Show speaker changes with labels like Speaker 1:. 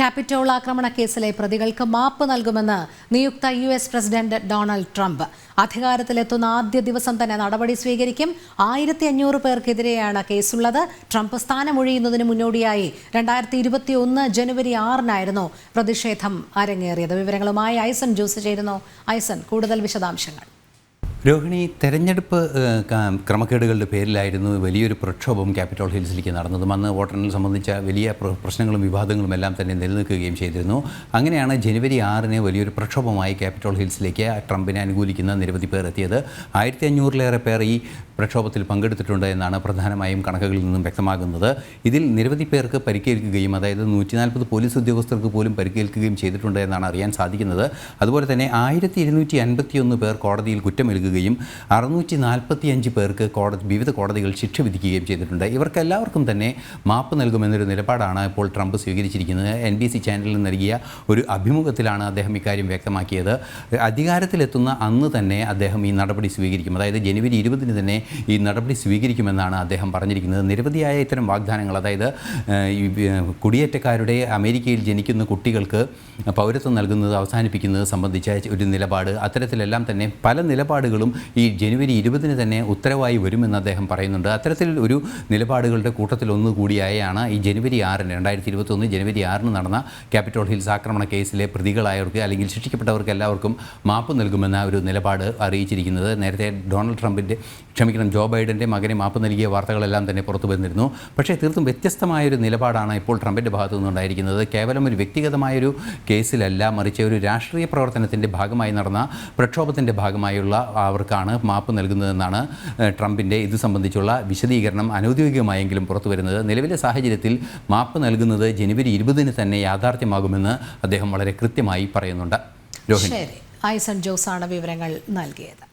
Speaker 1: Capitol ആക്രമണ കേസിലെ പ്രതികൾക്ക് മാപ്പ് നൽകുമെന്ന് നിയുക്ത US പ്രസിഡന്റ് ഡൊണാൾഡ് ട്രംപ്. അധികാരത്തിലെത്തുന്ന ആദ്യ ദിവസം തന്നെ നടപടി സ്വീകരിക്കും. 1500 പേർക്കെതിരെയാണ് കേസുള്ളത്. ട്രംപ് സ്ഥാനമൊഴിയുന്നതിന് മുന്നോടിയായി 2021 ജനുവരി 6-നായിരുന്നു പ്രതിഷേധം അരങ്ങേറിയത്. വിവരങ്ങളുമായി ഐസൺ ജോസ് ചേരുന്നു. ഐസൺ, കൂടുതൽ വിശദാംശങ്ങൾ.
Speaker 2: രോഹിണി, തെരഞ്ഞെടുപ്പ് ക്രമക്കേടുകളുടെ പേരിലായിരുന്നു വലിയൊരു പ്രക്ഷോഭം ക്യാപിറ്റോൾ ഹിൽസിലേക്ക് നടന്നതും. അന്ന് വോട്ടെണ്ണൽ സംബന്ധിച്ച വലിയ പ്രശ്നങ്ങളും വിവാദങ്ങളും എല്ലാം തന്നെ നിലനിൽക്കുകയും ചെയ്തിരുന്നു. അങ്ങനെയാണ് ജനുവരി 6-ന് വലിയൊരു പ്രക്ഷോഭമായി ക്യാപിറ്റോൾ ഹിൽസിലേക്ക് ട്രംപിനെ അനുകൂലിക്കുന്ന നിരവധി പേർ എത്തിയത്. 1500-ലേറെ പേർ ഈ പ്രക്ഷോഭത്തിൽ പങ്കെടുത്തിട്ടുണ്ട് എന്നാണ് പ്രധാനമായും കണക്കുകളിൽ നിന്നും വ്യക്തമാകുന്നത്. ഇതിൽ നിരവധി പേർക്ക് പരിക്കേൽക്കുകയും, അതായത് 140 പോലീസ് ഉദ്യോഗസ്ഥർക്ക് പോലും പരിക്കേൽക്കുകയും ചെയ്തിട്ടുണ്ട് എന്നാണ് അറിയാൻ സാധിക്കുന്നത്. അതുപോലെ തന്നെ 1251 പേർ കോടതിയിൽ കുറ്റമേൽക്കുകയും 645 പേർക്ക് വിവിധ കോടതികൾ ശിക്ഷ വിധിക്കുകയും ചെയ്തിട്ടുണ്ട്. ഇവർക്കെല്ലാവർക്കും തന്നെ മാപ്പ് നൽകുമെന്നൊരു നിലപാടാണ് ഇപ്പോൾ ട്രംപ് സ്വീകരിച്ചിരിക്കുന്നത്. NBC ചാനലിൽ നൽകിയ ഒരു അഭിമുഖത്തിലാണ് അദ്ദേഹം ഇക്കാര്യം വ്യക്തമാക്കിയത്. അധികാരത്തിലെത്തുന്ന അന്ന് തന്നെ അദ്ദേഹം ഈ നടപടി സ്വീകരിക്കും, അതായത് ജനുവരി 20-ന് തന്നെ ഈ നടപടി സ്വീകരിക്കുമെന്നാണ് അദ്ദേഹം പറഞ്ഞിരിക്കുന്നത്. നിരവധിയായ ഇത്തരം വാഗ്ദാനങ്ങൾ, അതായത് കുടിയേറ്റക്കാരുടെ അമേരിക്കയിൽ ജനിക്കുന്ന കുട്ടികൾക്ക് പൗരത്വം നൽകുന്നത് അവസാനിപ്പിക്കുന്നത് സംബന്ധിച്ച ഒരു നിലപാട്, അത്തരത്തിലെല്ലാം തന്നെ പല നിലപാടുകളും ഈ ജനുവരി 20-ന് തന്നെ ഉത്തരവായി വരുമെന്ന് അദ്ദേഹം പറയുന്നുണ്ട്. അത്തരത്തിൽ ഒരു നിലപാടുകളുടെ കൂട്ടത്തിൽ ഒന്നുകൂടിയായാണ് ഈ ജനുവരി 6-ന് 2021 ജനുവരി 6-ന് നടന്ന ക്യാപിറ്റോൾ ഹിൽസ് ആക്രമണ കേസിലെ പ്രതികളായവർക്ക് അല്ലെങ്കിൽ ശിക്ഷിക്കപ്പെട്ടവർക്ക് എല്ലാവർക്കും മാപ്പ് നൽകുമെന്ന ഒരു നിലപാട് അറിയിച്ചിരിക്കുന്നത്. നേരത്തെ ജോ ബൈഡൻ്റെ മകനെ മാപ്പ് നൽകിയ വാർത്തകളെല്ലാം തന്നെ പുറത്തു വന്നിരുന്നു. പക്ഷേ തീർത്തും വ്യത്യസ്തമായൊരു നിലപാടാണ് ഇപ്പോൾ ട്രംപിൻ്റെ ഭാഗത്തു നിന്നുണ്ടായിരിക്കുന്നത്. കേവലം ഒരു വ്യക്തിഗതമായൊരു കേസിലല്ല, മറിച്ച് ഒരു രാഷ്ട്രീയ പ്രവർത്തനത്തിൻ്റെ ഭാഗമായി നടന്ന പ്രക്ഷോഭത്തിൻ്റെ ഭാഗമായുള്ള അവർക്കാണ് മാപ്പ് നൽകുന്നതെന്നാണ് ട്രംപിൻ്റെ ഇത് സംബന്ധിച്ചുള്ള വിശദീകരണം അനൗദ്യോഗികമായെങ്കിലും പുറത്തു വരുന്നത്. നിലവിലെ സാഹചര്യത്തിൽ മാപ്പ് നൽകുന്നത് ജനുവരി 20-ന് തന്നെ യാഥാർത്ഥ്യമാകുമെന്ന് അദ്ദേഹം വളരെ കൃത്യമായി പറയുന്നുണ്ട്.
Speaker 1: ശരി, ഐസൺ ജോസാണ് വിവരങ്ങൾ നൽകിയത്.